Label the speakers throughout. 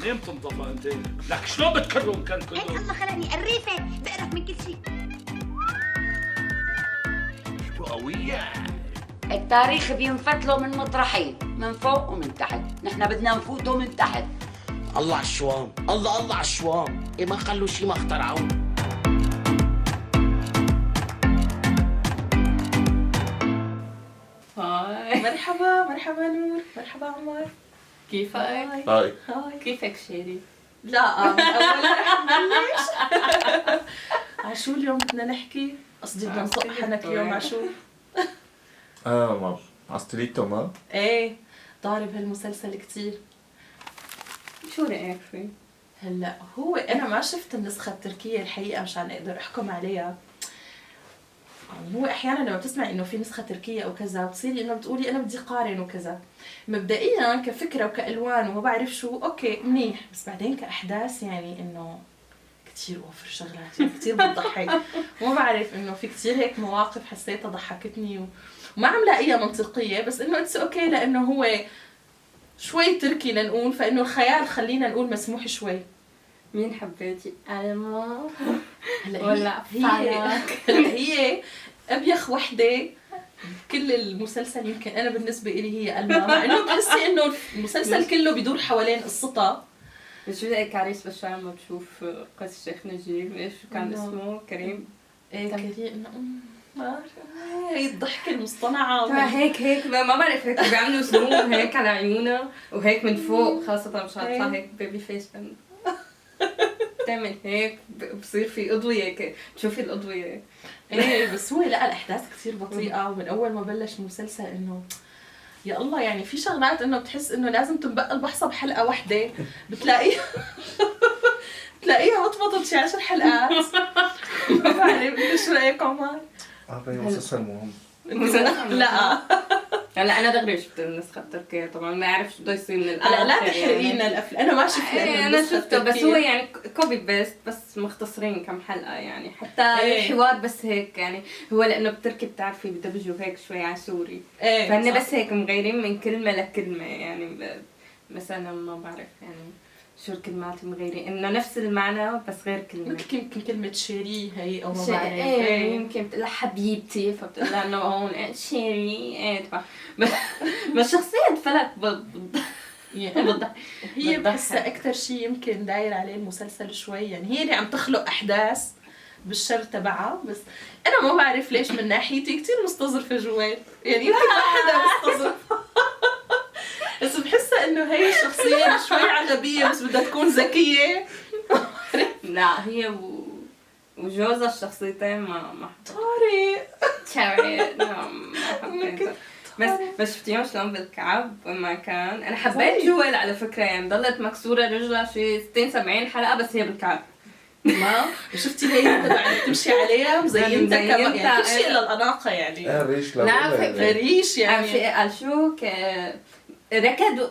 Speaker 1: منين بتنطفى انت؟ لك شلون بتكرهم كان
Speaker 2: هيك
Speaker 1: كلهم؟
Speaker 2: الله خلقني قريفه بقرف من كل شيء.
Speaker 1: شو قوية؟
Speaker 3: التاريخ بينفتله من مطرحين، من فوق ومن تحت، نحن بدنا نفوته من تحت.
Speaker 4: الله على الشوام، الله على الشوام، إيه ما خلوا شي ما اخترعوه.
Speaker 5: هاي
Speaker 6: مرحبا نور، مرحبا عمر.
Speaker 5: كيفك؟
Speaker 7: هاي
Speaker 5: كيفك شيري؟
Speaker 6: لا أولا رح نبلش. عشو اليوم بدنا نحكي؟ قصدي بدنا نصق حنك اليوم عشو؟
Speaker 7: مال عصتليتو ما؟
Speaker 6: ايه ضارب هالمسلسل كتير.
Speaker 5: شو رأيك فيه؟
Speaker 6: هلا هو انا ما شفت النسخه التركيه الحقيقه مشان اقدر احكم عليها. يعني هو احيانا لما بتسمعي انه في نسخه تركيه او كذا بتصيري انه بتقولي انا بدي قارن وكذا. مبدئيا كفكره وكالوان وما بعرف شو اوكي منيح، بس بعدين كاحداث يعني انه كتير اوفر شغلات، يعني كتير بتضحك. وما بعرف انه في كتير هيك مواقف حسيتها ضحكتني وما عم لاقيها منطقيه، بس انه اتس اوكي لانه هو شوي تركي لنقول، فانه الخيال خلينا نقول مسموح شوي.
Speaker 5: مين حبيتي؟ ألما
Speaker 6: هلا
Speaker 5: ولا
Speaker 6: هي ابيخ وحده كل المسلسل. يمكن انا بالنسبه لي هي ألما، مع انه بحسي انه المسلسل كله بيدور حوالين قصتها.
Speaker 5: شو رأيك عريس بشار لما بشوف قصة الشيخ نجيب؟ ايش كان اسمه؟ كريم؟
Speaker 6: ايه كريم. ما بعرف هي الضحكه المصطنعه
Speaker 5: ترى هيك ما بعرف، هيك بيعملوا سموم هيك على عيونها وهيك من فوق، خاصة مش عارفة هيك بيبي فيس بتعمل هيك بصير في أضوية هيك تشوفي الأضوية.
Speaker 6: ايه بس هو لا الاحداث كثير بطيئه، ومن اول ما بلش المسلسل انه يا الله يعني في شغلات انه بتحس انه لازم تنبقى البحصه بحلقه واحده، بتلاقيها بتلاقيها شي 10 حلقات. ما بعرف انت شو رايك عمر؟
Speaker 7: مسلسل مهم.
Speaker 6: لا
Speaker 5: هلا انا دغري شفت النسخة التركية، طبعا ما اعرف شو بده يصير من الآخر.
Speaker 6: لا تحرقي لنا الافلام، انا ما شفت
Speaker 5: انا شفته بس هو يعني كوبي بيست، بس مختصرين كم حلقة يعني، حتى الحوار بس هيك يعني. هو لانه بتركي بتعرفي بدبجوا هيك شوي على سوري، فهن بس هيك مغيرين من كلمة لكلمة يعني. مثلا ما بعرف يعني شو الكلمات مغيرين، انه نفس المعنى بس غير كلمة.
Speaker 6: يمكن كلمة شيري هي او ما بعرف.
Speaker 5: ايه يمكن بتقول لها حبيبتي، فبتقول لها انه هون شيري ايه بس شخصية فلك
Speaker 6: هي بحسها اكثر شيء يمكن داير عليه المسلسل شوي، يعني هي اللي عم تخلق احداث بالشر تبعها. بس انا ما بعرف ليش من ناحيتي كثير مستظرفة جوال، يعني يمكن ما حدا مستظرف. بس بحسها انه هي الشخصية شوي عجبية بس بدها تكون ذكية.
Speaker 5: لا هي وجوزها الشخصيتين ما
Speaker 6: طارق
Speaker 5: ما حبيتها. بس شفتيهم شلون بالكعب وما كان. انا حبيت جوال على فكرة، يعني ضلت مكسورة رجلها شي 60-70 حلقة بس هي بالكعب.
Speaker 6: ما شفتي هي تبع تمشي عليها مزينتها كمان، يعني كل شيء للأناقة يعني.
Speaker 7: ريش
Speaker 5: لا
Speaker 6: فريش يعني.
Speaker 5: قال شو ركض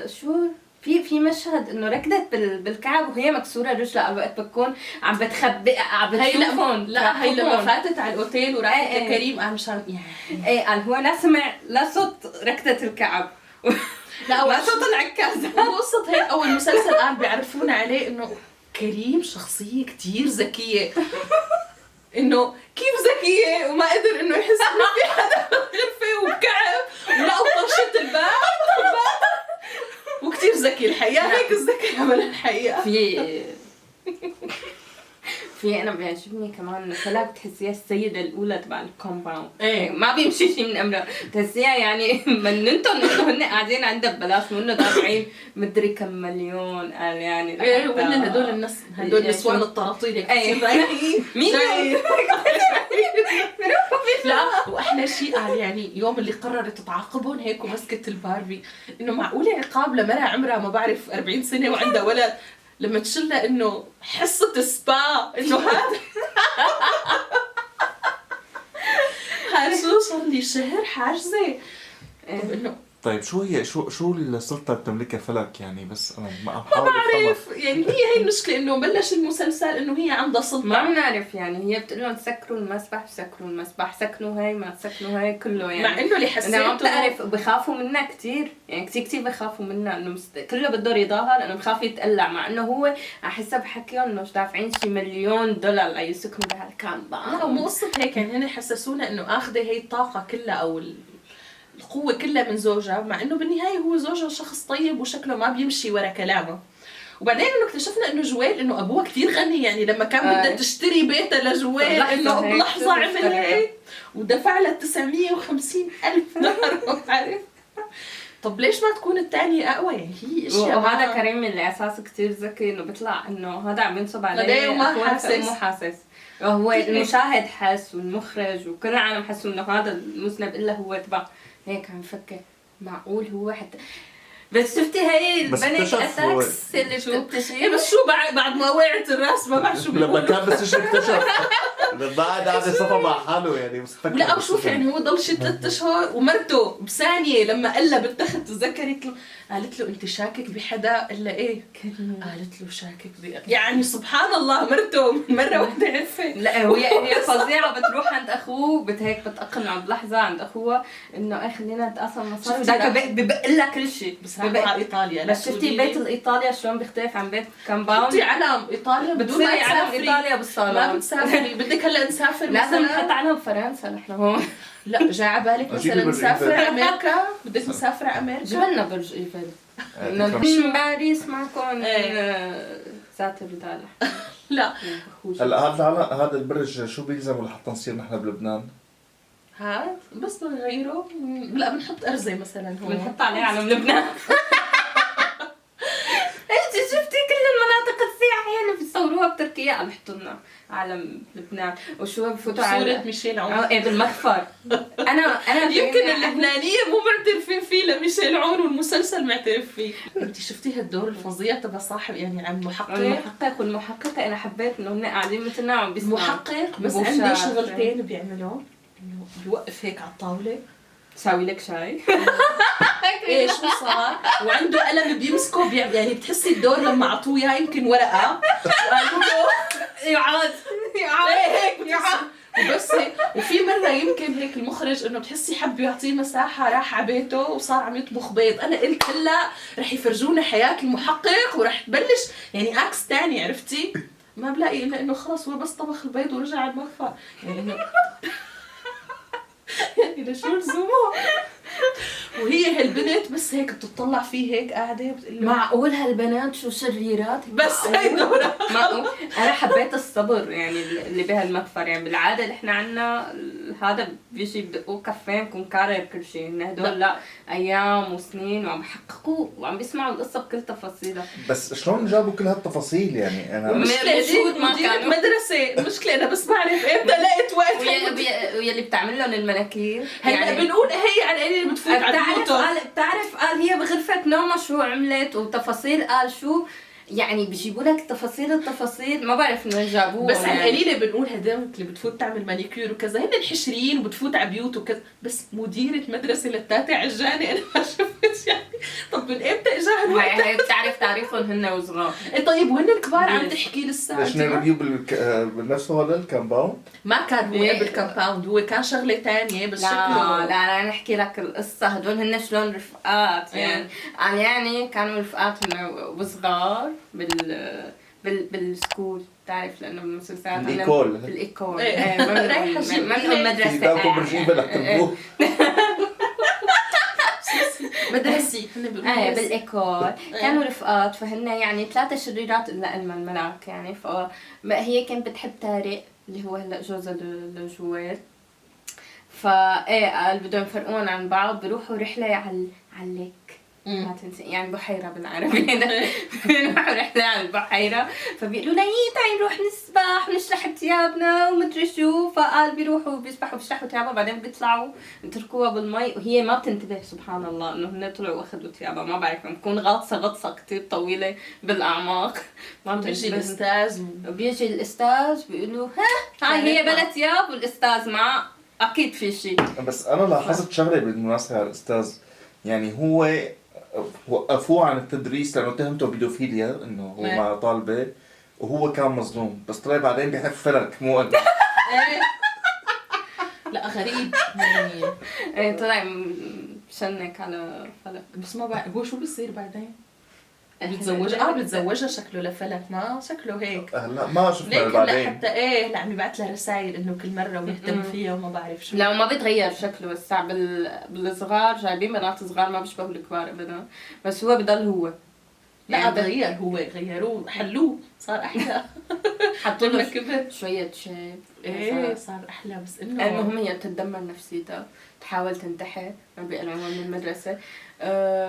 Speaker 5: شو في مشهد انه ركضت بالكعب وهي مكسوره رجلها، على وقت بتكون عم بتخبئ عم بتشوفهم.
Speaker 6: لا هي لما فاتت على الاوتيل وراحت لكريم قال مشان يعني
Speaker 5: ايه قال هو لا سمع لا صوت ركضة الكعب
Speaker 6: لا
Speaker 5: ما صوت العكاز.
Speaker 6: قصة هيك اول مسلسل قال بيعرفونا عليه انه كريم شخصيه كتير ذكيه. انه كيف ذكيه وما قدر انه يحس انه في حدا بالغرفه وبكعب ولقوا طرشه الباب وكتير ذكي الحقيقه. هيك الذكاء بالحقيقه.
Speaker 5: في انا بيعجبني كمان فلا بتحسيها السيده الاولى تبع الكومباوند.
Speaker 6: ايه
Speaker 5: ما بيمشي شيء من امرها، بتحسيها يعني مننتهم انه هن قاعدين عندها ببلاش منه دافعين مدري كم مليون. قال يعني
Speaker 6: ايه وهن هدول الناس هدول نسوان الطراطيل كثير رايقين.
Speaker 5: مين
Speaker 6: لا واحلى شيء قال يعني يوم اللي قررت تعاقبهم هيك ومسكت الباربي انه معقوله عقاب لمرأة عمرها ما بعرف 40 سنه وعندها ولد لما تشلها انه حصه سبا انه هذا شو صار لي شهر حاجزه. طب انه
Speaker 7: طيب شو هي شو السلطة اللي بتملكها فلك يعني؟ بس انا ما عم بحاول
Speaker 6: بعرف يعني هي المشكله انه بلش المسلسل انه هي عندها سلطه.
Speaker 5: ما بنعرف يعني، هي بتقول لهم سكروا المسبح، سكروا المسبح، سكنوا هاي، ما تسكنوا هاي، كله يعني.
Speaker 6: مع انه اللي
Speaker 5: انا ما
Speaker 6: حسيته
Speaker 5: بتعرف بخافوا منها كثير، يعني كثير بخافوا منها، انه كله بده رضاها لانه بخاف يتقلع، مع انه هو على حسب حكيهم انه دافعين شي $1,000,000 ليسكنوا بهالكامباوند.
Speaker 6: لا مو قصه هيك، يعني هن حسسونا انه اخذه هي الطاقه كلها او القوه كلها من زوجها، مع انه بالنهايه هو زوجها شخص طيب وشكله ما بيمشي ورا كلامه. وبعدين انه اكتشفنا انه جويل انه ابوه كثير غني، يعني لما كان بدها تشتري بيتها لجويل انه بلحظه عمل هيك ودفع لها $950,000 عارف. طب ليش ما تكون الثانية اقوى؟ يعني هي اشياء.
Speaker 5: وهذا كريم اللي اساسه كثير ذكي، انه بيطلع انه هذا عم ينصب عليه
Speaker 6: ليه وما
Speaker 5: أخوه
Speaker 6: حاسس؟
Speaker 5: مو حاسس. هو المشاهد حس والمخرج وكل العالم حسوا انه هذا المذنب الا هو تبع. هيك عم فكر معقول هو حتى. بس شفتي هي
Speaker 7: بس
Speaker 5: البنك
Speaker 7: اكتشف
Speaker 5: اتاكس اللي
Speaker 6: إيه
Speaker 5: بتكتشف.
Speaker 6: بس شو بعد ما وقعت الراس ما بعرف شو
Speaker 7: لما
Speaker 6: بيقول.
Speaker 7: كان بس اكتشف لما قاعد صفى مع حاله يعني مستكبر.
Speaker 6: لا وشوف يعني هو ضل شي 3 أشهر ومرته بثانية لما قلب التخت تذكرت له، قالت له انت شاكك بحدا؟ الا ايه؟ قالت له شاكك يعني سبحان الله مرته مرة واحدة عرفت.
Speaker 5: لا هي فظيعه، بتروح عند اخوه هيك بتقنعه بلحظه عند اخوها انه ايه خلينا نتقاسم مصاري،
Speaker 6: شفتي
Speaker 5: وذاك ببق لها كل شيء.
Speaker 6: بس على ايطاليا.
Speaker 5: بس شفتي بيت الايطاليا شلون بيختلف عن بيت كامباوند؟
Speaker 6: حطي علم ايطاليا بدون ما
Speaker 5: بتصيري علم
Speaker 6: تسافري.
Speaker 5: ايطاليا بالصالون.
Speaker 6: ما بتسافري بدك هلا نسافر
Speaker 5: لازم
Speaker 6: مثلاً؟
Speaker 5: نحط علم فرنسا نحن هون.
Speaker 6: لا جاي على بالك
Speaker 7: أجيب
Speaker 6: مثلا
Speaker 7: برج
Speaker 6: نسافر
Speaker 7: إيفل.
Speaker 6: امريكا؟ بدك نسافر على امريكا؟
Speaker 5: جبنا برج ايفل. من باريس معكم ذات البدالة.
Speaker 6: لا
Speaker 7: هلا هذا البرج شو بيلزمه لحتى نصير نحن بلبنان؟
Speaker 6: هاد بس بنغيره. لا بنحط ارزه مثلا هون.
Speaker 5: بنحط عليه علم لبنان. انت شفتي كل المناطق السياحية اللي بيصوروها بتركيا عم يحطوا لنا علم لبنان، وشو بفوتوا
Speaker 6: صورة
Speaker 5: على
Speaker 6: ميشيل عون.
Speaker 5: ايه بالمخفر. انا
Speaker 6: يمكن اللبنانية مو معترفين فيه لميشيل عون والمسلسل معترف فيه. انت شفتي هالدور الفظيع تبع صاحب يعني عن محقق؟
Speaker 5: المحقق والمحققة انا حبيت انه هن قاعدين مثلنا وعم بيسمعوا.
Speaker 6: محقق بس
Speaker 5: بوشاش.
Speaker 6: عنده شغلتين بيعملهم، انه بيوقف هيك على الطاولة
Speaker 5: بساوي لك شاي.
Speaker 6: ايش شو صار، وعنده قلم بيمسكه يعني بتحسي الدور لما عطوه اياه يمكن ورقة وقالوا له
Speaker 5: يعاد
Speaker 6: هيك وبس هيك. وفي مرة يمكن هيك المخرج انه بتحسي حب يعطيه مساحة، راح على بيته وصار عم يطبخ بيض. انا قلت هلا رح يفرجونا حياة المحقق ورح تبلش يعني عكس تاني، عرفتي؟ ما بلاقي الا انه خلص هو بس طبخ البيض ورجع على المخفى يعني انه يعني لشو لزومه؟ وهي هالبنت بس هيك بتطلع فيه هيك قاعدة بتقول له
Speaker 5: معقول هالبنات شو شريرات؟
Speaker 6: بس هي دورة.
Speaker 5: معقول. انا حبيت الصبر يعني اللي بهالمخفر، يعني بالعاده اللي احنا عنا هذا بيجي بدقوه كفين بكون كارر كل شيء، إن هدول لا ايام وسنين وعم يحققوا وعم بيسمعوا القصه بكل تفاصيلها.
Speaker 7: بس شلون جابوا كل هالتفاصيل يعني؟ انا
Speaker 6: المشكلة
Speaker 5: مشهود
Speaker 6: دي
Speaker 5: ما
Speaker 6: مديرة
Speaker 5: كانوا.
Speaker 6: مدرسة. المشكلة أنا بس بعرف إمتى لقيت وقت
Speaker 5: ويلي بتعمل لهم المناكير
Speaker 6: هلا بنقول هي على اللي بتفوت على
Speaker 5: بتعرف قال هي بغرفة نومها شو عملت وتفاصيل قال شو، يعني بيجيبوا لك التفاصيل ما بعرف من وين جابوها.
Speaker 6: بس على القليلة بنقول هدول اللي بتفوت تعمل مانيكير وكذا هن الحشريين وبتفوت على بيوت وكذا، بس مديرة مدرسة للتاتي عجاني أنا ما شفت يعني. طب من إمتى إجاها الوقت؟
Speaker 5: هي بتعرف تاريخهم هن وصغار.
Speaker 6: طيب وهن الكبار عم تحكي لسه
Speaker 7: ليش نريفيو بنفس هذا الكامباوند؟
Speaker 6: ما كان هو قبل كامباوند، هو كان شغلة تانية بس شكله
Speaker 5: لا نحكي لك القصة. هدول هن شلون رفقات يعني. يعني كانوا رفقات وصغار بالسكول، تعرف لانه بالمسلسلات
Speaker 7: بالإيكول.
Speaker 5: بالايكول
Speaker 6: رايحة شي
Speaker 5: من مدرسة
Speaker 7: داكو برج ايفل رح تربوه.
Speaker 6: مدرسي هن بيقولوا
Speaker 5: بالايكول كانوا رفقات. فهن يعني 3 شريرات الا إلما الملاك يعني. فهي كانت بتحب طارق اللي هو هلا جوزها لجويل. قال بدهم يفرقون عن بعض، بيروحوا رحلة على الليك ما تنسي يعني بحيرة بالعربي. بيروحوا رحلة على البحيرة فبيقولوا لها تعي نروح نسبح ونشلح ثيابنا ومدري شو. فقال بيروحوا بيسبحوا بيشلحوا ثيابها بعدين بيطلعوا يتركوها بالمي وهي ما بتنتبه. سبحان الله انه هن طلعوا واخذوا ثيابها. ما بعرف بكون غطسة كتير طويلة بالاعماق ما
Speaker 6: بيجي الاستاذ
Speaker 5: بيجي الاستاذ بيقولوا هاي هي بلا ثياب والاستاذ معه اكيد في شيء.
Speaker 7: بس انا لاحظت شغله بالمناسبه على الاستاذ، يعني هو وقفوه عن التدريس لانه اتهمته بيدوفيليا انه هو مع طالبه وهو كان مظلوم، بس طلع بعدين بيحب فلك مو انا.
Speaker 6: لا غريب يعني.
Speaker 5: ايه طلع مشنك على فلك.
Speaker 6: بس ما بعرف هو شو بيصير بعدين. بتزوجها بتزوجها شكله لفلك، ما شكله هيك.
Speaker 7: هلا ما شفنا
Speaker 6: ليك
Speaker 7: بعدين.
Speaker 6: حتى ايه لا عم يبعث لها رسائل انه كل مره بيهتم فيها وما بعرف شو.
Speaker 5: لا ما بيتغير شكله، بس بالصغار جايبين بنات صغار ما بيشبهوا الكبار ابدا، بس هو بضل هو.
Speaker 6: لا
Speaker 5: يعني
Speaker 6: تغير، هو غيروه حلوه صار احلى.
Speaker 5: حطوا
Speaker 6: لما
Speaker 5: له
Speaker 6: كبر
Speaker 5: شوية شيب.
Speaker 6: ايه صار احلى. بس انه
Speaker 5: المهم هي بتتدمر نفسيتها، تحاول تنتحر ما بيقلعوها من المدرسة.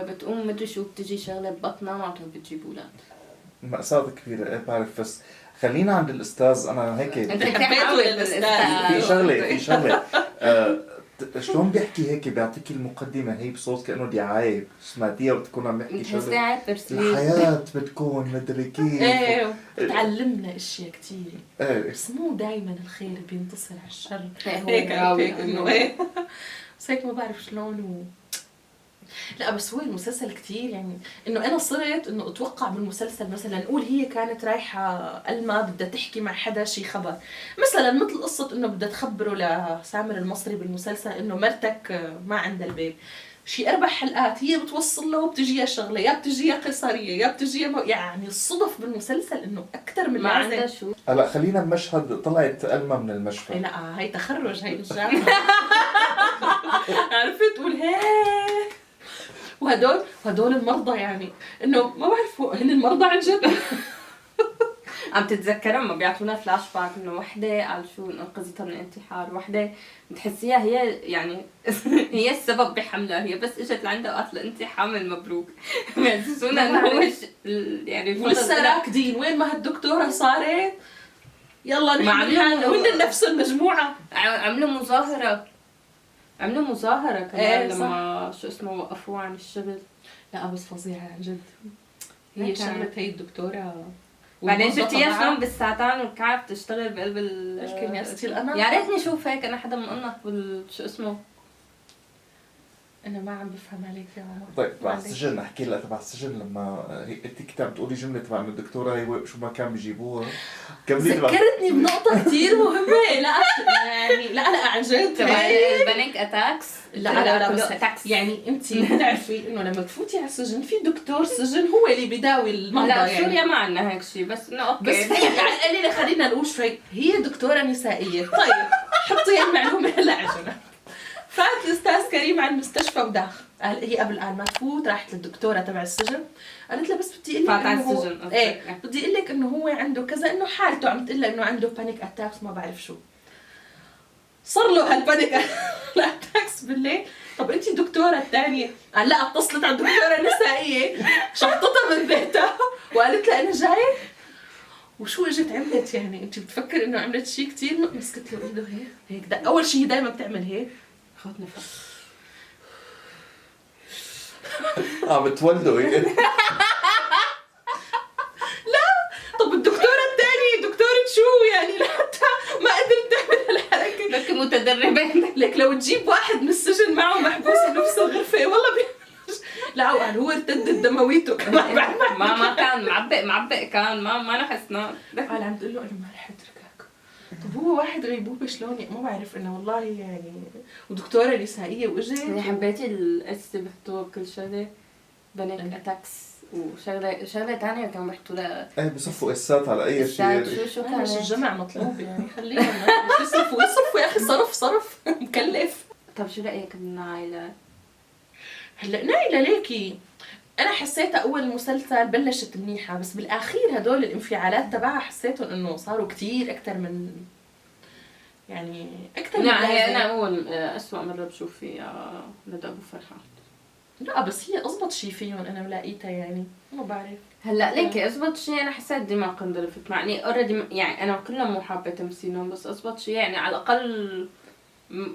Speaker 5: بتقوم مدري شو بتجي شغلة ببطنها ما عم بتجيب اولاد.
Speaker 7: مأساة كبيرة ايه بعرف. بس خلينا عند الأستاذ. أنا هيك
Speaker 5: انت
Speaker 6: حبيته
Speaker 7: في شغلة شلون بيحكي هيك بيعطيك المقدمة هي بصوت كأنه دعاية، سمعتيها وبتكون عم يحكي
Speaker 5: بتحسي
Speaker 7: شغلة
Speaker 5: قاعد ترسلي.
Speaker 7: الحياة بتكون مدري كيف.
Speaker 6: ايه بتعلمنا اشياء كتير.
Speaker 7: ايه
Speaker 6: بس مو دايما الخير بينتصر على الشر.
Speaker 5: هو
Speaker 6: هيك
Speaker 5: راوي
Speaker 6: هيك انه ايه. بس هيك ما بعرف شلون لا بس هو المسلسل كتير يعني انه انا صرت انه اتوقع بالمسلسل مثلا نقول هي كانت رايحه الما بدها تحكي مع حدا شي خبر مثلا مثل قصه انه بدها تخبره لسامر المصري بالمسلسل انه مرتك ما عندها البيت. شي 4 حلقات هي بتوصل له وبتجيها شغله يا بتجيها قيصريه يا بتجيها يعني الصدف بالمسلسل انه اكثر من
Speaker 5: ما عندها
Speaker 6: لازم.
Speaker 5: شو.
Speaker 7: هلا خلينا بمشهد طلعت ألما من المشفى.
Speaker 6: لا هي تخرج هي الجامعه. عرفت تقول هي وهدول المرضى يعني انه ما بعرفوا هن المرضى عن جد.
Speaker 5: عم تتذكرها ما بيعطونا فلاش باك انه وحده قال شو انقذتها من الانتحار، وحده بتحسيها هي يعني هي السبب بحملها، هي بس اجت لعندها وقالت لها انت حامل مبروك. بيحسسونا انه هو يعني
Speaker 6: ولسه راكدين وين ما هالدكتوره صارت يلا نحن
Speaker 5: عملوا-
Speaker 6: حالنا وهن نفس المجموعه.
Speaker 5: عملوا مظاهره كمان
Speaker 6: إيه،
Speaker 5: لما شو اسمه وقفوه عن الشغل.
Speaker 6: لا بس فظيعه عن جد. هي
Speaker 5: هيك
Speaker 6: شغلت هي الدكتوره
Speaker 5: بعدين
Speaker 6: والموظفة
Speaker 5: شفتيها
Speaker 6: معها.
Speaker 5: شلون بالساعتان والكعب تشتغل بقلب
Speaker 6: يمكن يا ستي الأناقة.
Speaker 5: يا ريتني اشوف هيك انا حدا من انق شو اسمه.
Speaker 6: انا ما عم بفهم عليك يا ماما.
Speaker 7: طيب تبع
Speaker 6: معلش.
Speaker 7: السجن احكي لها تبع السجن لما انت كنت عم تقولي جمله تبع انه الدكتوره هي شو ما كان بيجيبوها كملي تبع
Speaker 6: ذكرتني بنقطة كتير مهمة. لا يعني لا عن جد
Speaker 5: تبع البانيك اتاكس.
Speaker 6: لا بس
Speaker 5: اتاكس
Speaker 6: يعني انت بتعرفي انه لما تفوتي على السجن في دكتور سجن هو اللي بيداوي المرضى
Speaker 5: لا
Speaker 6: يعني.
Speaker 5: سوريا ما عندنا هيك شيء بس انه اوكي.
Speaker 6: بس في على القليلة خلينا نقول شوي هي دكتورة نسائية. طيب حطي هي المعلومة هلا عجنة. فات الاستاذ كريم على المستشفى وداخل هي قبل ما تفوت راحت للدكتوره تبع السجن قالت لها بس بدي اقول لك
Speaker 5: فات على
Speaker 6: انه
Speaker 5: السجن.
Speaker 6: ايه بدي اقول لك انه هو عنده كذا انه حالته عم تقول لها انه عنده بانيك اتاكس ما بعرف شو صار له هالبانيك اتاكس بالليل. طب انت دكتوره الثانيه قال لا اتصلت على الدكتوره النسائيه شحطتها من بيتها وقالت لها انا جايه وشو اجت عملت يعني انت بتفكر انه عملت شيء كثير مسكت له ايده هيك ده اول شيء دائما بتعمل هيك خذ نفس
Speaker 7: بتولدوا
Speaker 6: طب الدكتورة الثانية دكتورة شو يعني لحتى ما قدرت تعمل هالحركة.
Speaker 5: لك متدربين.
Speaker 6: لك لو تجيب واحد من السجن معه محبوس بنفس الغرفة والله لا وقال هو ارتدت دمويته كمان
Speaker 5: ما كان معبق كان ما نحسنا.
Speaker 6: قال عم تقول له انا ما رح اتركك. طب هو واحد غيبوبة شلون يعني ما بعرف انه والله يعني ودكتورة نسائية واجت.
Speaker 5: حبيتي الاس بيحطوه بكل شغله بانيك اتاكس وشغله ثانيه كانوا بيحطوا لها
Speaker 7: ايه بصفوا اسات على اي شيء.
Speaker 5: شو
Speaker 6: مش
Speaker 5: كان
Speaker 6: الجمع مطلوب يعني خلينا يصرفوا يا اخي صرف مكلف.
Speaker 5: طب شو رايك بنايلة؟
Speaker 6: هلا نايلة ليكي انا حسيتها اول مسلسل بلشت منيحه بس بالاخير هدول الانفعالات تبعها حسيتهم انه صاروا كتير اكثر من يعني اكثر من
Speaker 5: لا هي
Speaker 6: لازم.
Speaker 5: انا اول اسوأ مره بشوف فيها ندى ابو فرحه.
Speaker 6: لا بس هي اضبط شيء فيهم انا ملاقيتها يعني ما بعرف.
Speaker 5: هلا ليكي اضبط شيء انا حسيت دماغ انضربت مع اني اوريدي يعني انا كلها مو حابه تمثيلهم بس اضبط شيء يعني على الاقل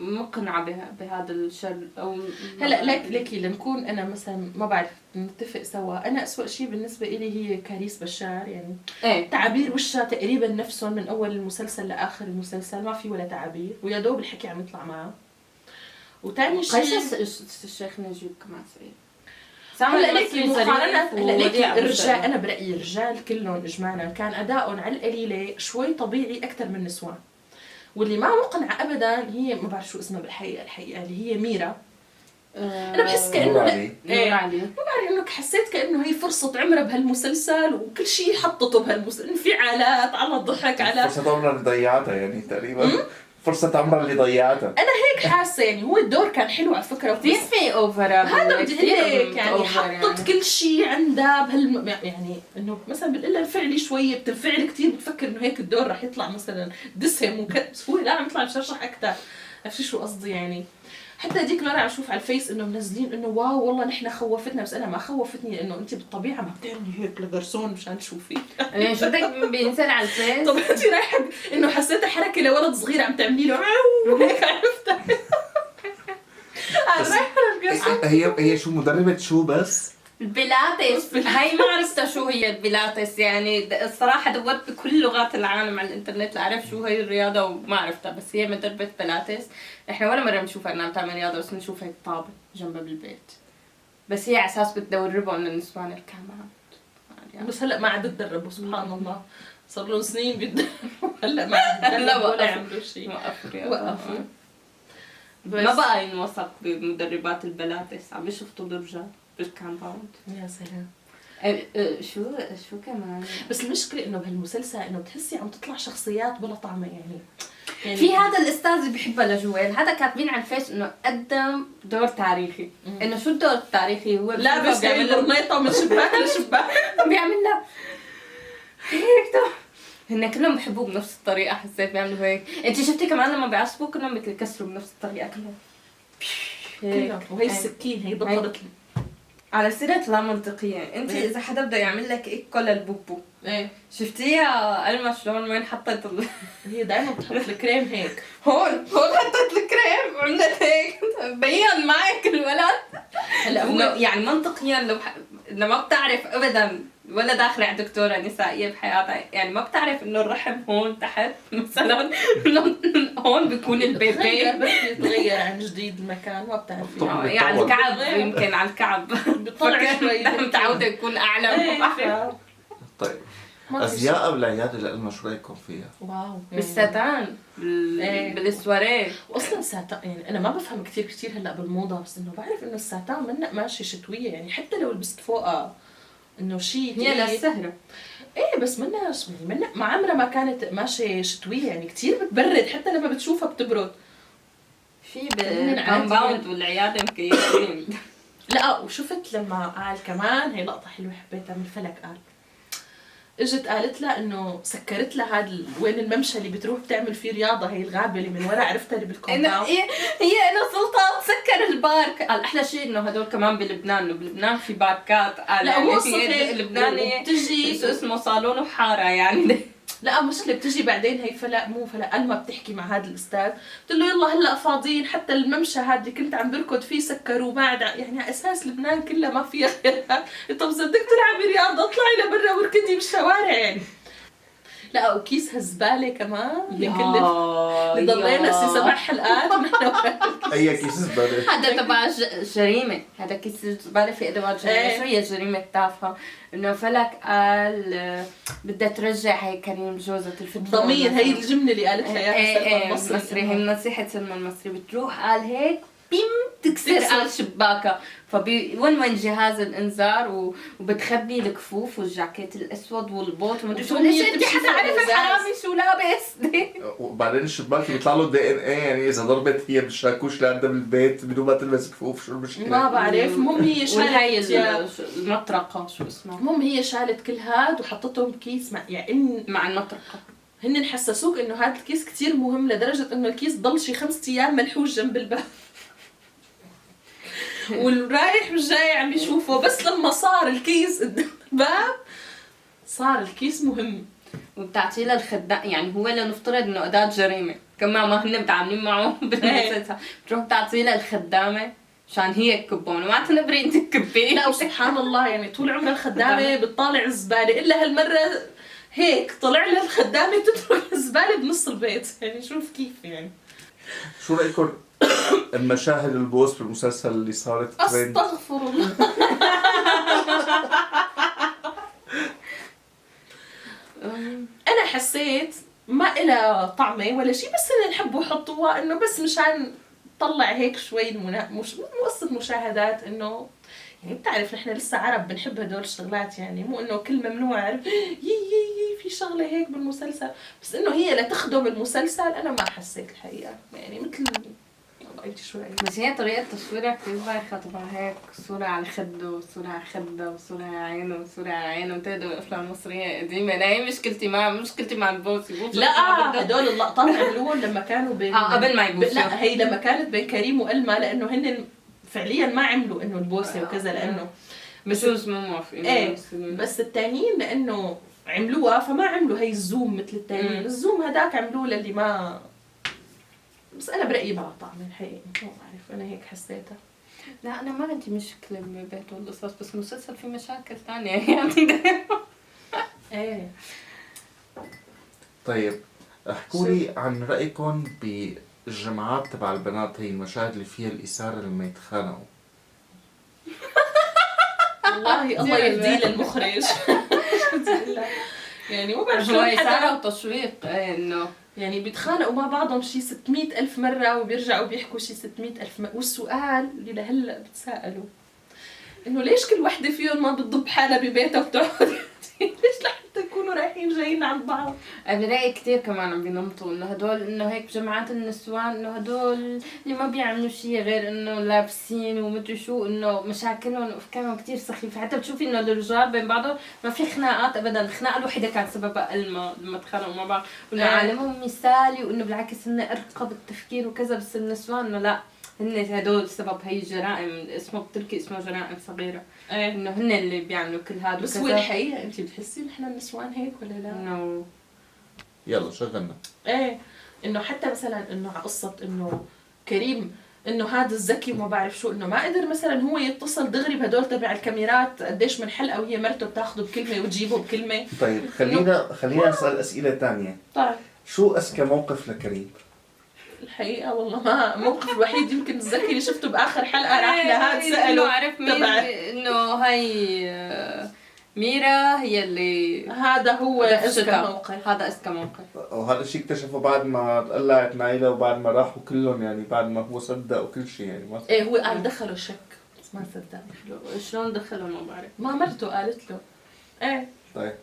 Speaker 5: مقنعه بهذا الشر او
Speaker 6: هلا ليكي لنكون انا مثلا ما بعرف نتفق سوا انا اسوأ شيء بالنسبه إلي هي كاريس بشار يعني
Speaker 5: ايه
Speaker 6: تعابير وشها تقريبا نفسهم من اول المسلسل لاخر المسلسل ما في ولا تعابير ويا دوب الحكي عم يطلع معها. وتاني شيء
Speaker 5: قيس الشيخ نجيب كمان سيء.
Speaker 6: هلا ليك مقارنة هلا ليك الرجال، أنا برأيي الرجال كلهم إجمالا كان أدائهم على القليلة شوي طبيعي أكثر من النسوان. واللي ما مقنعة أبدا هي ما بعرف شو اسمها بالحقيقة اللي هي ميرا. أنا بحس كأنه
Speaker 5: نور علي.
Speaker 6: ما بعرف إنه حسيت كأنه هي فرصة عمرها بهالمسلسل وكل شيء حطته بهالمسلسل، انفعالات على ضحك على
Speaker 7: فرصة عمرها اللي ضيعتها يعني تقريبا. فرصة عمرها اللي ضيعتها.
Speaker 6: أنا هيك حاسة يعني هو الدور كان حلو على فكرة.
Speaker 5: كثير في اوفر
Speaker 6: هذا بدي اقول لك يعني حطت كل شيء عندها يعني انه مثلا بالقله الفعلي شويه بتنفعل كثير، بتفكر انه هيك الدور رح يطلع مثلا دسم بس هو لا عم يطلع مشرشح اكثر. عرفتي شو قصدي يعني؟ حتى هذيك المره عم اشوف على الفيس انه منزلين انه واو والله نحن خوفتنا، بس انا ما خوفتني لانه انت بالطبيعه ما بتعملي هيك لغرسون مشان تشوفي.
Speaker 5: يعني شو بدك بينزل على الفيس؟
Speaker 6: طب انت رايحه انه حسيتها حركه لولد صغير عم تعملي له هيك عرفتها.
Speaker 7: هي شو مدربة شو بس؟
Speaker 5: البيلاتس. هاي ما عرفتها شو هي البيلاتس، يعني الصراحة دورت بكل لغات العالم على الانترنت لأعرف شو هي الرياضة وما عرفتها، بس هي مدربة بيلاتس. احنا ولا مرة بنشوفها انها بتعمل رياضة، بس بنشوفها طابة جنبها بالبيت، بس هي على اساس بتدربهم للنسوان الكاميرات.
Speaker 6: بس هلا ما عاد تدربوا سبحان الله، صار لهم سنين بيتدربوا هلا ما عاد يتدربوا ولا يعملوا شيء. وقفوا.
Speaker 5: ما بقى ينوثق بمدربات البيلاتس، عم يشفطوا الرجال بالكامباوند.
Speaker 6: يا سلام.
Speaker 5: شو كمان؟
Speaker 6: بس المشكلة انه بهالمسلسل انه بتحسي عم تطلع شخصيات بلا طعمة يعني
Speaker 5: في هذا الاستاذ اللي بحبها لجويل، هذا كاتبين على الفيس انه قدم دور تاريخي. انه شو الدور التاريخي؟ هو
Speaker 6: لابس بيعمل برنيطة من شباك لشباك
Speaker 5: بيعمل لها هيك. هن كلهم بحبوه بنفس الطريقة، حسيت بيعملوا هيك. انت شفتي كمان لما بيعصبوا كلهم مثل يكسروا بنفس الطريقة كلهم
Speaker 6: هيك. وهي السكين هي ضربت.
Speaker 5: على سيرة لا منطقية، انت اذا حدا بده يعمل لك ايكو للبوبو
Speaker 6: ايه
Speaker 5: شفتيها ألما شلون وين حطت
Speaker 6: هي دائما بتحط الكريم هيك.
Speaker 5: هون حطت الكريم وعملت هيك بين معك الولد. هلا هو يعني منطقيا لو ما بتعرف ابدا ولا داخله على دكتوره نسائيه بحياتها، يعني ما بتعرف انه الرحم هون تحت مثلا هون بيكون البيبي
Speaker 6: بتغير عن جديد المكان، ما بتعرفي
Speaker 5: يعني على الكعب، يمكن على الكعب
Speaker 6: بيطلع شوي
Speaker 5: متعوده يكون اعلى.
Speaker 7: طيب ازياء بالعياده لألما شو رايكم فيها؟
Speaker 6: واو
Speaker 5: بالستان بالسواريه.
Speaker 6: واصلا الساتان يعني انا ما بفهم كثير هلا بالموضه، بس انه بعرف انه الساتان منك ماشي شتويه، يعني حتى لو لبست فوقها انه شيء
Speaker 5: هي للسهره.
Speaker 6: ايه بس منها ما عمرها ما كانت ماشيه شتويه، يعني كثير بتبرد حتى لما بتشوفها بتبرد.
Speaker 5: في بالكومباوند والعياده مكيفين.
Speaker 6: لا وشفت لما قال كمان هي لقطه حلوه حبيتها من فلك، قال اجت قالت لها انه سكرت لها هذا وين الممشى اللي بتروح بتعمل فيه رياضه، هي الغابه اللي من ورا عرفتها اللي بالكومباوند.
Speaker 5: هي انه سلطان سكر البارك. قال احلى شيء انه هدول كمان بلبنان، انه بلبنان في باركات. قال
Speaker 6: لا
Speaker 5: يعني
Speaker 6: وصلت
Speaker 5: لبنان
Speaker 6: بتجي
Speaker 5: شو اسمه صالون وحاره يعني.
Speaker 6: لا مشكلة بتجي بعدين هي فلا ألما بتحكي مع هذا الأستاذ بتقول له يلا هلا فاضيين، حتى الممشى هذا اللي كنت عم بركض فيه سكروا ما عاد، يعني على أساس لبنان كلها ما فيها غيرها. طب بدك تلعبي رياضة اطلعي لبرا واركضي بالشوارع يعني. لا وكيس هالزبالة كمان اللي اللي ضلينا 7 حلقات
Speaker 7: اي كيس زبالة
Speaker 5: هذا تبع جريمة، هذا كيس الزبالة في ادوات جريمة. شو هي الجريمة التافهة؟ انه فلك قال بدها ترجع هي كريم جوزة الفطور
Speaker 6: ضمير، هي الجملة اللي قالتها اياها
Speaker 5: سلمى المصري. هي نصيحة سلمى المصري. بتروح قال هيك بيم تكسر قال شباكة، وين جهاز الانذار وبتخبي الكفوف والجاكيت الاسود والبوت ومدري شو. ليش انت حتى عارف الحرامي شو لابس؟
Speaker 7: وبعدين الشباك بيطلع له DNA، يعني اذا ضربت هي بالشاكوش لعندها بالبيت بدون ما تلبس كفوف شو المشكله؟
Speaker 6: ما بعرف. المهم هي
Speaker 5: شالت المطرقه شو اسمها،
Speaker 6: المهم هي شالت كل هاد وحطتهم بكيس
Speaker 5: مع المطرقه.
Speaker 6: هن حسسوك انه هذا الكيس كتير مهم لدرجه انه الكيس ضل شي 5 ايام ملحوش جنب الباب. والرايح والجاي عم يشوفه، بس لما صار الكيس قدام الباب صار الكيس مهم.
Speaker 5: وبتعطيه للخدام، يعني هو لنفترض انه اداة جريمة كمان ما هن متعاملين معه بالمسلسل، بتروح بتعطيه للخدامة عشان هي تكبون وما تنبري انت تكبيه.
Speaker 6: لا وسبحان الله يعني طول عمرها الخدامة بتطالع الزبالة، الا هالمرة هيك طلع لها الخدامة تترك الزبالة بنص البيت، يعني شوف كيف يعني.
Speaker 7: شو رايكم المشاهد البوس بالمسلسل اللي صارت ترند.
Speaker 6: استغفر الله. انا حسيت ما إلها طعمه ولا شيء، بس اللي نحبوا يحطوها انه بس مشان طلع هيك شوي مش متوسط مشاهدات، انه يعني بتعرف نحن لسه عرب بنحب هدول الشغلات، يعني مو انه كل ممنوع عرف يي في شغله هيك بالمسلسل، بس انه هي لتخدم المسلسل انا ما حسيت الحقيقه، يعني مثل والله انت شو رايك؟
Speaker 5: بس هي طريقة تصويرها كتير بايخة، تبع هيك صورة على خده وصورة على خده وصورة على عينه وصورة على عينه، بتهدوا الأفلام المصرية قديمة. لا هي مشكلتي مع البوسي.
Speaker 6: لا هدول اللقطات عملوهم لما كانوا بين
Speaker 5: قبل ما يبوسوا.
Speaker 6: لا هي لما كانت بين كريم وألما، لأنه هن فعليا ما عملوا إنه البوسة وكذا، لأنه
Speaker 5: بس مو موافقين.
Speaker 6: ايه بس التانيين لأنه عملوها فما عملوا هي الزوم مثل التانيين. الزوم هداك عملوه للي ما، بس أنا برأيي ما طعم الحقيقة، ما بعرف أنا هيك حسيتها.
Speaker 5: لا أنا ما عندي مشكلة ببيت والقصص، بس المسلسل فيه مشاكل ثانية يعني.
Speaker 6: ايه
Speaker 7: طيب احكوا لي عن رأيكم بالجمعات تبع البنات، هي المشاهد اللي فيها الإثارة لما يتخانقوا.
Speaker 6: والله الله يهديه للمخرج. يعني مو بعرف
Speaker 5: هو
Speaker 6: شلون
Speaker 5: إثارة
Speaker 6: حدا
Speaker 5: وتشويق إنه
Speaker 6: يعني بيتخانقوا مع بعضهم شي 600,000 مرة وبيرجعوا بيحكوا شي 600,000 مرة، والسؤال اللي لهلا بتساءلوا إنه ليش كل وحدة فيهم ما بتضب حالها ببيتها وبتقعد؟ ليش لحتى يكونوا رايحين جايين عند بعض؟
Speaker 5: أنا برأيي كتير كمان عم بينمطوا إنه هدول، إنه هيك جماعات النسوان إنه هدول اللي ما بيعملوا شيء غير إنه لابسين ومدري شو، إنه مشاكلهم وأفكارهم كتير سخيفة. حتى بتشوفي إنه الرجال بين بعضهم ما في خناقات أبدا، الخناقة الوحيدة كانت سببها ألما لما تخانقوا مع بعض، وإنه عالمهم مثالي وإنه بالعكس إنه أرقى بالتفكير وكذا، بس النسوان إنه لا، هن هدول سبب هي الجرائم، اسمه بتركي اسمه جرائم صغيرة، انه هن اللي بيعملوا كل هذا.
Speaker 6: بس هو الحقيقة انت بتحسي نحن النسوان هيك ولا لا؟
Speaker 5: انه
Speaker 7: يلا شغلنا.
Speaker 6: ايه انه حتى مثلا انه على قصة انه كريم انه هذا الذكي وما بعرف شو، انه ما قدر مثلا هو يتصل دغري بهدول تبع الكاميرات قديش من حلقة وهي مرته بتاخده بكلمة وتجيبه بكلمة.
Speaker 7: طيب خلينا نسأل أسئلة تانية.
Speaker 6: طيب
Speaker 7: شو أذكى موقف لكريم؟
Speaker 6: الحقيقة والله ما الموقف الوحيد يمكن الذكي اللي شفته بآخر حلقة راح لهاد
Speaker 5: انه
Speaker 6: سأله
Speaker 5: عرف مين، انه هي ميرا هي اللي
Speaker 6: هذا هو أذكى موقف.
Speaker 5: هذا أذكى موقف.
Speaker 7: وهذا الشيء اكتشفه بعد ما طلعت نايلة وبعد ما راحوا كلهم، يعني بعد ما هو صدق وكل شيء يعني ما
Speaker 6: ايه هو قال دخله شك بس ما صدق.
Speaker 5: شلون دخله ما بعرف.
Speaker 6: ما مرته قالت له. ايه
Speaker 7: طيب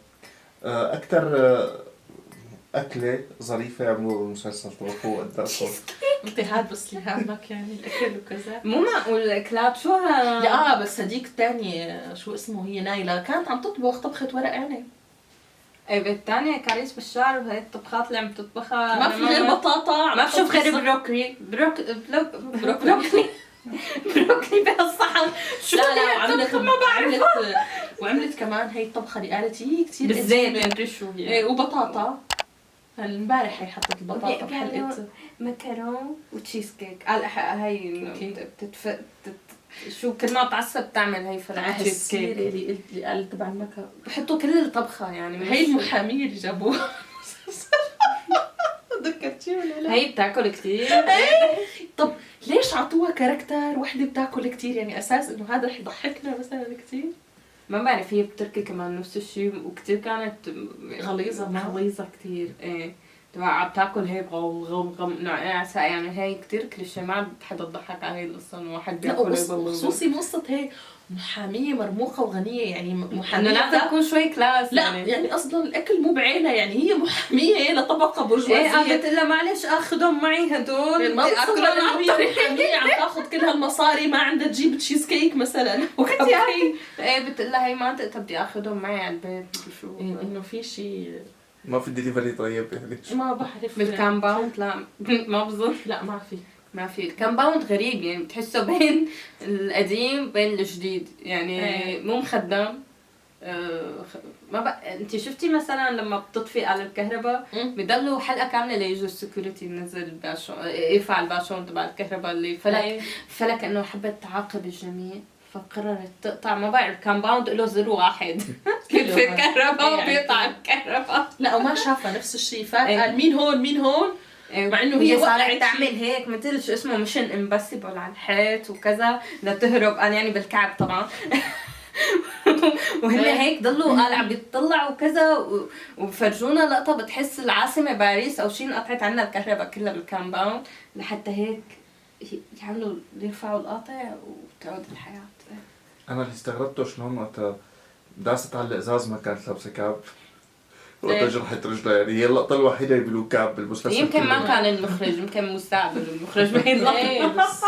Speaker 7: أكثر أكلة ظريفة عملوها بالمسلسل طبخوه قدامكم؟
Speaker 6: انتهاد بس لهامك يعني الأكل وكذا.
Speaker 5: مو معقول الأكلات شو
Speaker 6: لا بس هديك الثانية شو اسمه هي نايلة كانت عم تطبخ طبخة ورق عنب.
Speaker 5: ايه بالثانية كاريس بالشعر وهي الطبخات اللي عم تطبخها
Speaker 6: ما في غير بطاطا،
Speaker 5: ما بشوف غير بروكلي بروكلي بهالصحن. شو
Speaker 6: لا وعملت كمان هي الطبخة اللي قالت هي كثير
Speaker 5: بالزيت مدري شو هي.
Speaker 6: ايه وبطاطا. امبارح هي حطت البطاطا بحلقة
Speaker 5: ماكارون وتشيز كيك. قال هي شو كل ما تعصب تعمل هي فرع تشيز كيك
Speaker 6: اللي قال تبع المكر
Speaker 5: بحطوا كل الطبخة يعني.
Speaker 6: هي المحامية اللي جابوها ذكرتي ولا لا؟
Speaker 5: هي بتاكل كثير.
Speaker 6: طب ليش عطوها كاركتر وحده بتاكل كثير؟ يعني اساس انه هذا رح يضحكنا مثلا كثير.
Speaker 5: ما بعرف هي بتركي كمان نفس الشيء وكثير كانت غليظة كثير. ايه تبع عم تاكل هيك غم يعني هي كثير كليشيه، ما حدا تضحك على هي القصة انه واحد بياكل
Speaker 6: خصوصي قصة هي محامية مرموقة وغنية، يعني محامية
Speaker 5: لازم تكون شوي كلاس.
Speaker 6: لا يعني اصلا الاكل مو بعينها، يعني هي محامية لطبقة برجوازية.
Speaker 5: ايه قالت لها معلش اخذهم معي هدول
Speaker 6: يعني ما بتصور انه هي محامية عم تاخذ كل هالمصاري ما عندها تجيب تشيز كيك مثلا وكذا.
Speaker 5: ايه بتقول لها هي ما تقدر بدي اخذهم معي على البيت شو
Speaker 6: انه في شيء
Speaker 7: ما في دليفري طيب يعني
Speaker 6: ما بعرف
Speaker 5: بالكامباوند. لا ما بظن.
Speaker 6: لا ما في
Speaker 5: الكامباوند غريب يعني بتحسه بين القديم بين الجديد يعني. مو مخدم. ما بقى انت شفتي مثلا لما بتطفي على الكهرباء بضلوا حلقه كامله ليجوا السكيورتي ينزل الباشون يرفع الباشون تبع الكهرباء اللي فلك انه حبت تعاقب الجميع فقررت تقطع. ما بعرف كامباوند له زر واحد في الكهرباء وبيقطع الكهرباء.
Speaker 6: لا وما شافها نفس الشيء فات قال مين هون مع انه هي
Speaker 5: صارت
Speaker 6: وقعت
Speaker 5: تعمل
Speaker 6: شيء.
Speaker 5: هيك مثل شو اسمه ميشن امبوسيبل على الحيط وكذا لتهرب، انا يعني بالكعب طبعا. وهن هيك ضلوا قال عم بيطلعوا وكذا وبفرجونا لقطه بتحس العاصمه باريس او شيء انقطعت عنا الكهرباء كلها بالكامباوند لحتى هيك يعملوا يرفعوا القاطع وتعود الحياه.
Speaker 7: انا اللي استغربته شلون وقتها داست على الازاز ما كانت لابسه كعب وقتها جرحت رجلها، يعني هي اللقطه الوحيده اللي بلو كعب بالمسلسل
Speaker 5: يمكن
Speaker 7: كله.
Speaker 5: ما كان المخرج، يمكن مستقبل المخرج بهي
Speaker 6: ايه بس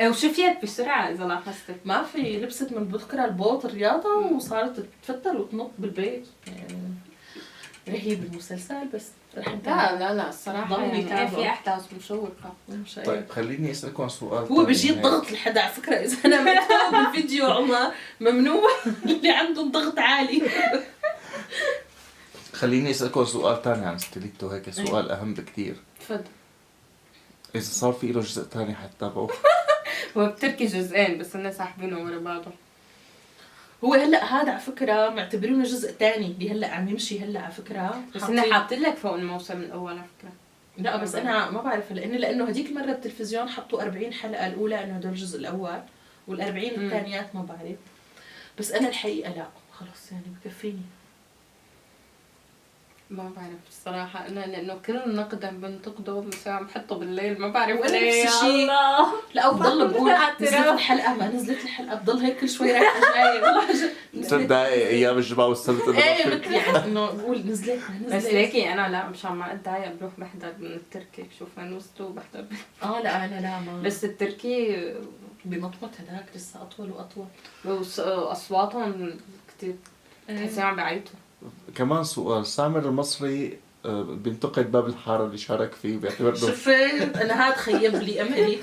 Speaker 5: وشفيت بسرعه اذا لاحظتي.
Speaker 6: ما في لبست من بذكرها البوط الرياضة وصارت تتفتل وتنط بالبيت يعني رهيب المسلسل. بس رح
Speaker 5: لا الصراحه
Speaker 6: ضلني
Speaker 5: يعني
Speaker 6: تابعه.
Speaker 5: في احداث مشوقه.
Speaker 7: طيب خليني اسالكم سؤال
Speaker 6: هو
Speaker 7: تاني
Speaker 6: بيجي
Speaker 7: هيك.
Speaker 6: الضغط لحدا على فكرة إذا أنا مكتوب بالفيديو عمر ممنوع اللي عندهم ضغط عالي.
Speaker 7: خليني اسالكم سؤال ثاني عن ستيليتو، هيك سؤال اهم بكثير.
Speaker 5: تفضل.
Speaker 7: اذا صار في له جزء ثاني حتتابعوه؟
Speaker 5: هو بتركي جزئين بس الناس ساحبينه ورا بعضه.
Speaker 6: هو هلا هذا على فكرة معتبرينه جزء ثاني اللي هلا عم يمشي هلا على فكرة.
Speaker 5: بس هن حاطين لك فوق الموسم الاول على فكره.
Speaker 6: لا بس أنا ما بعرف لأنه هديك المرة بالتلفزيون حطوا 40 حلقة الأولى إنه هدول الجزء الأول وال40 الثانيات ما بعرف. بس أنا الحقيقة لا خلص يعني بكفيني.
Speaker 5: ما بعرف الصراحه انا لانه كل النقد عم بنتقده بس عم بحطه بالليل ما بعرف
Speaker 6: وأنا
Speaker 5: ليه.
Speaker 6: نفس الشيء.
Speaker 5: الله.
Speaker 6: لا وبضل بقول
Speaker 5: اعتراف.
Speaker 6: نزلت الحلقة ما نزلت الحلقة بضل هيك كل شوي رايحة جاية والله
Speaker 7: تصدقي ايام الجمعه والسبت انه
Speaker 6: ايه
Speaker 7: بفكر.
Speaker 6: مثل يعني انه بقول نزلت ما نزلت.
Speaker 5: بس ليكي انا لا مشان ما اتضايق بروح بحضر من التركي بشوف وين وصلوا بحضر.
Speaker 6: لا انا لا ما
Speaker 5: بس التركي
Speaker 6: بمطمط هداك لسه اطول واطول.
Speaker 5: اصواتهم كثير تحسيهم عم بيعيطوا.
Speaker 7: كمان سؤال، سامر المصري بينتقد باب الحاره اللي شارك فيه بيعتبر
Speaker 6: شفت انا هاد خيب لي املي.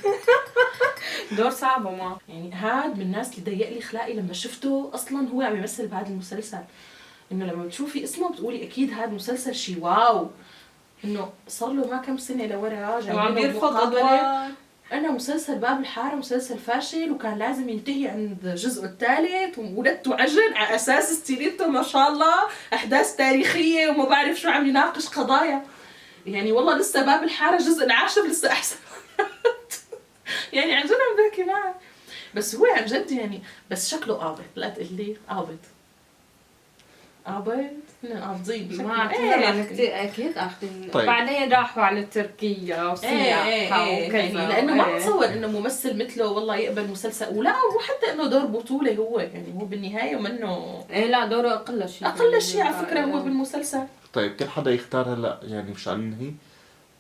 Speaker 5: دور صعب وما
Speaker 6: يعني هاد من الناس اللي ضيق لي خلاقي لما شفته اصلا هو عم يمثل بهذا المسلسل. انه لما بتشوفي اسمه بتقولي اكيد هذا مسلسل شي واو. انه صار له ما كم سنه لورا
Speaker 5: وعم بيرفض
Speaker 6: مقابلة.
Speaker 5: ادوار.
Speaker 6: انا مسلسل باب الحاره مسلسل فاشل وكان لازم ينتهي عند جزءه الثالث وولدته عجن على اساس ستيليتو ما شاء الله احداث تاريخيه وما بعرف شو عم يناقش قضايا. يعني والله لسه باب الحاره الجزء العاشر لسه احسن. يعني عن جد عم بحكي معك. بس هو عن جد يعني بس شكله قابض. لا تقلي قابض قابضين
Speaker 5: ما اعتذر عن كثير اكيد اخذين.
Speaker 7: طيب.
Speaker 5: بعدين راحوا على تركيا وسياحه وكذا
Speaker 6: يعني لانه ما بتصور انه ممثل مثله والله يقبل مسلسل ولا وحتى انه دور بطوله هو يعني هو بالنهايه ومنه
Speaker 5: لا دوره اقل شيء.
Speaker 6: اقل شيء على فكره هو بالمسلسل.
Speaker 7: طيب كل حدا يختار هلا يعني مشان ننهي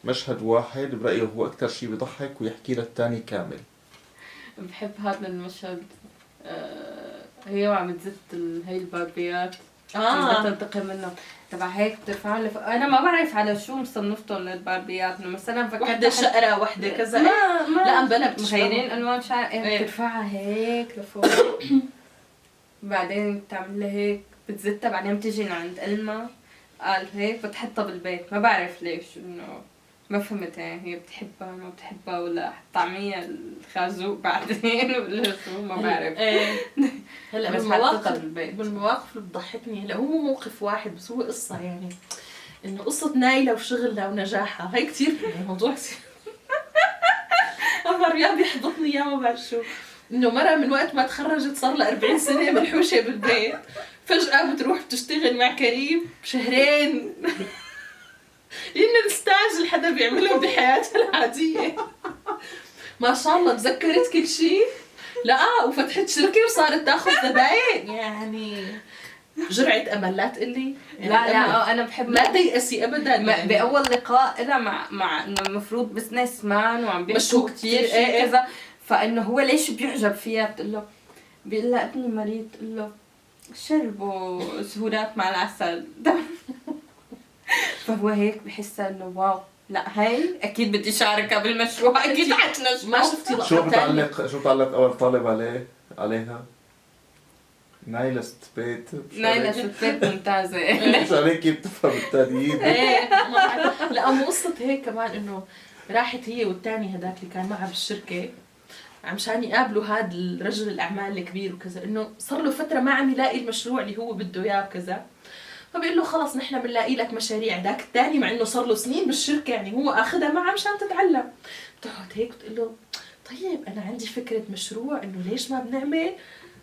Speaker 7: مشهد واحد برأيه هو أكثر شيء بيضحك ويحكي للثاني كامل.
Speaker 5: بحب هذا المشهد. هي وعم تزت هي الباربيات بدها تنتقم منهم تبع هيك بترفع انا ما بعرف على شو مصنفتهم للباربيات انه مثلا فكرت
Speaker 6: وحده شقره وحده كذا.
Speaker 5: ما
Speaker 6: لا مبلا
Speaker 5: مغيرين الوان شعر بترفعها هيك لفوق. بعدين بتعمل لها هيك بتزتها بعدين بتجي لعند ألما قال هيك بتحطها بالبيت. ما بعرف ليش انه ما فهمت يعني هي بتحبها ما بتحبها ولا طعمية الخازوق بعدين ولا شو ما بعرف.
Speaker 6: هلا
Speaker 5: بس حطيتها بالبيت.
Speaker 6: بالمواقف اللي بتضحكني هلا هو مو موقف واحد بس هو قصه يعني انه قصه نايله وشغلها ونجاحها هي كثير موضوع كثير. أمر يا بيحبطني يا ما بعرف شو. انه مرة من وقت ما تخرجت صار لها 40 سنه منحوشه بالبيت فجاه بتروح بتشتغل مع كريم شهرين. لأنه الستاج حدا بيعمله بحياتها العادية. ما شاء الله تذكرت كل شيء. لا وفتحت شركة وصارت تاخذ زباين يعني جرعة أمل لا تقلي يعني
Speaker 5: لا أنا بحب
Speaker 6: لا تيأسي أبدا يعني.
Speaker 5: بأول لقاء إلها مع إنه المفروض بزنس مان وعم بيحكوا كثير شيء كذا فإنه هو ليش بيعجب فيها بيقول لها ابني مريض تقول له شربوا سهولات مع العسل. فهو هيك بحسها انه واو لا هاي اكيد بدي شاركها بالمشروع اكيد حتنجح.
Speaker 6: ما شفتي لقطة
Speaker 7: شو بتعلق اول طالب عليها؟ نايلة ست بيت.
Speaker 5: نايلة ست بيت ممتازة.
Speaker 7: مشان هيك بتفهم التانيين.
Speaker 6: لا مو قصة هيك كمان انه راحت هي والتاني هداك اللي كان معها بالشركة عمشان يقابلوا هذا الرجل الاعمال الكبير وكذا انه صار له فترة ما عم يلاقي المشروع اللي هو بده اياه وكذا فبيقول له خلص نحن بنلاقي لك مشاريع. داك الثاني مع انه صار له سنين بالشركه يعني هو اخذها معه مشان تتعلم. بتقعد هيك بتقول له طيب انا عندي فكره مشروع انه ليش ما بنعمل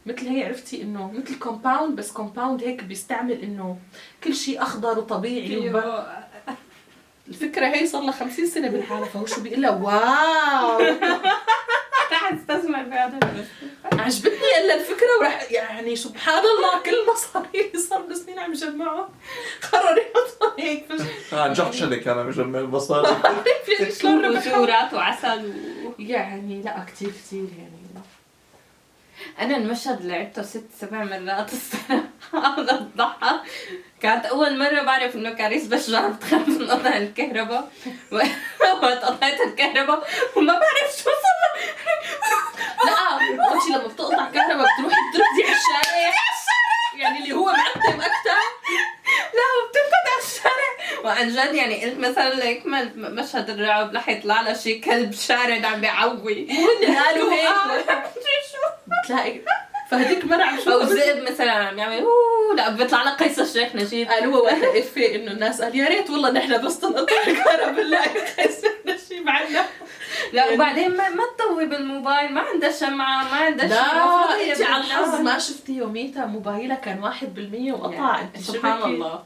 Speaker 6: مثل هي، عرفتي انه مثل كومباوند، بس كومباوند هيك بيستعمل انه كل شيء اخضر وطبيعي الفكره هي صار لها 50 سنه بالحاله. فهو شو بيقول لها واو
Speaker 5: رح استثمر بهذا المشروع.
Speaker 6: عجبتني الا الفكره وراح يعني سبحان الله كل مصاري اللي صار له سنين عم يجمعه قرر يحطها هيك
Speaker 7: عن جحشنة كان عم يجمع المصاري.
Speaker 6: يعني شلون ربح
Speaker 5: وزورات وعسل
Speaker 6: يعني لا كتير يعني
Speaker 5: انا المشهد لعبته 6-7 مرات الصراحه بضحك. كانت اول مره بعرف انه كاريس بشار بتخاف من قطع الكهرباء وقت قطعت الكهرباء وما بعرف شو صار.
Speaker 6: لا انت لما بتقطع كهرباء بتروحي بتردي على الشارع يعني اللي هو معتم اكثر.
Speaker 5: لا وبتركض على الشارع وعن جد يعني قلت مثلا ليكمل مشهد الرعب رح يطلع لها شي كلب شارد عم بيعوي
Speaker 6: هن قالوا هيك بتلاقي فهديك مرة عم
Speaker 5: او
Speaker 6: شو
Speaker 5: ذئب مثلا عم يعمل لا بيطلع لك قيس الشيخ نجيب.
Speaker 6: قالوا وقتها إفيه انه الناس قال يا ريت والله نحن بس تنقطع الكهرباء بنلاقي قيس نجيب عنا.
Speaker 5: لا وبعدين ما تطوي بالموبايل، ما عندها شمعة ما عندها شيء.
Speaker 6: لا انت على الحظ ما شفتي يوميتها موبايلها كان 1% وقطع. انت
Speaker 5: سبحان الله.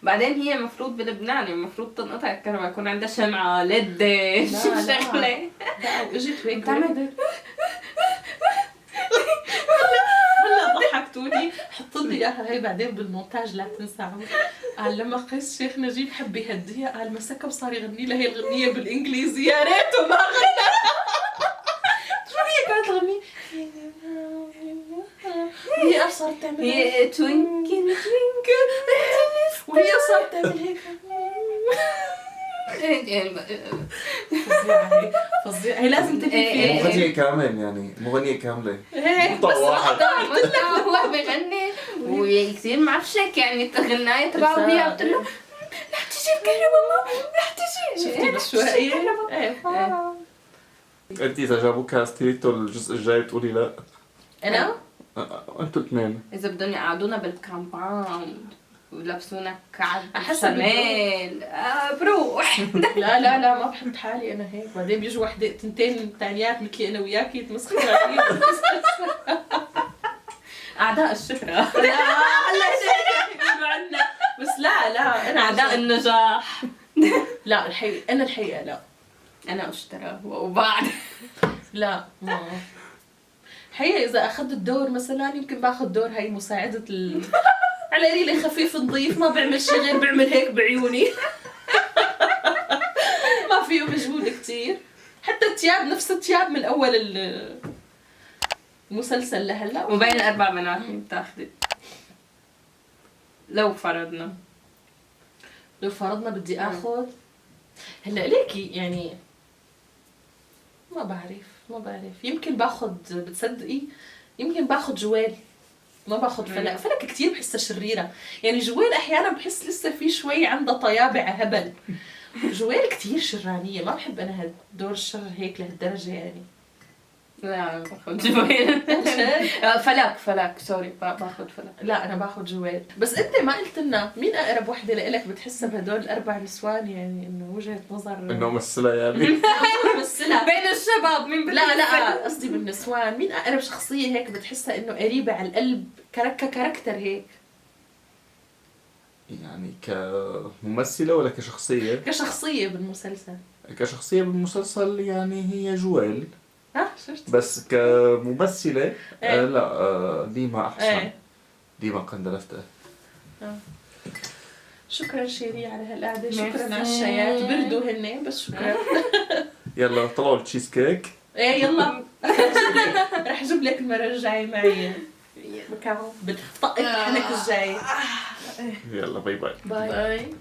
Speaker 5: بعدين هي المفروض بلبنان المفروض تنقطع الكهرباء يكون عندها شمعة ليد شغلة.
Speaker 6: لا واجت هيك
Speaker 5: بتعمل
Speaker 6: هلا ضحكتوني. حط لي اياها هي بعدين بالمونتاج لا تنسى. قال لما قيس شيخ نجيب حب يهديها قال مسكها وصار يغني لها هي الغنية بالانجليزي يا ريته ما غنى. شو هي كانت تغني؟ وهي صارت تعمل
Speaker 5: هي توينكل
Speaker 6: وهي صارت تعمل هيك فظيعة. هي لازم تبقي فيها
Speaker 7: مغنية كامل يعني مغنية كاملة.
Speaker 6: هيك
Speaker 7: بس واحد
Speaker 5: هو بيغني وكثير معفشك يعني الغناية تبعه وهي قلت له رح تجي الكهرباء ما رح تجي.
Speaker 6: شفتي بس شو هي؟ ايه
Speaker 7: انت اذا جابوك كاستيتو الجزء الجاي بتقولي لا؟
Speaker 6: انا؟
Speaker 7: انتوا اثنين
Speaker 5: إذا بدهم يقعدونا بالكامباوند ولبسونا كعب
Speaker 6: أحسن
Speaker 5: شمال بروح.
Speaker 6: لا ما بحط حالي انا هيك. بعدين بيجوا وحده تنتين ثانيات مثلي انا وياكي يتمسخروا علي.
Speaker 5: أعداء الشهرة.
Speaker 6: لا هلا يقولوا عنا بس لا انا
Speaker 5: أعداء النجاح.
Speaker 6: لا الحقيقه انا الحقيقه لا
Speaker 5: أنا أشترى وبعد
Speaker 6: لا ما الحقيقه اذا اخذت الدور مثلا يمكن باخذ دور هي مساعده على ريلي خفيف نظيف ما بعمل شيء غير بعمل هيك بعيوني. ما فيه مجهود كتير. حتى التياب نفس التياب من اول المسلسل لهلا.
Speaker 5: وبين الأربع بنات مين بتاخذي؟ لو فرضنا
Speaker 6: بدي اخذ هلا ليكي يعني ما بعرف يمكن باخذ بتصدقي يمكن باخذ جوال. ما باخذ فلك كتير بحسها شريرة يعني. جوال احيانا بحس لسه في شوي عندها طيابع هبل. جوال كتير شرانية ما بحب انا هالدور الشر هيك لهالدرجة يعني.
Speaker 5: لا باخذ جوال. فلك سوري باخذ فلك.
Speaker 6: لا انا باخذ جوال. بس انت ما قلت لنا مين اقرب وحده لإلك بتحسها بهدول الاربع نسوان يعني انه وجهه نظر
Speaker 7: انه مثلها يعني
Speaker 6: ممثلة
Speaker 5: بين الشباب مين
Speaker 6: لا قصدي بالنسوان مين اقرب شخصيه هيك بتحسها انه قريبه على القلب كاركتر هيك
Speaker 7: يعني كممثلة ولا كشخصية؟
Speaker 6: كشخصيه بالمسلسل.
Speaker 7: كشخصية بالمسلسل يعني هي جوال.
Speaker 6: شفت
Speaker 7: بس كممثلة
Speaker 6: ايه.
Speaker 7: لا ديما أحسن.
Speaker 6: ايه.
Speaker 7: ديما قندلفتها.
Speaker 6: شكرا شيري على هالقعده. شكرا
Speaker 5: ميرسي.
Speaker 6: على الشايات بردوا هن بس شكرا.
Speaker 7: يلا طلعوا التشيز كيك.
Speaker 6: ايه يلا رح اجيب لك المره الجايه معي مكاو بتطقك الحنك الجاي.
Speaker 7: يلا باي باي.
Speaker 6: باي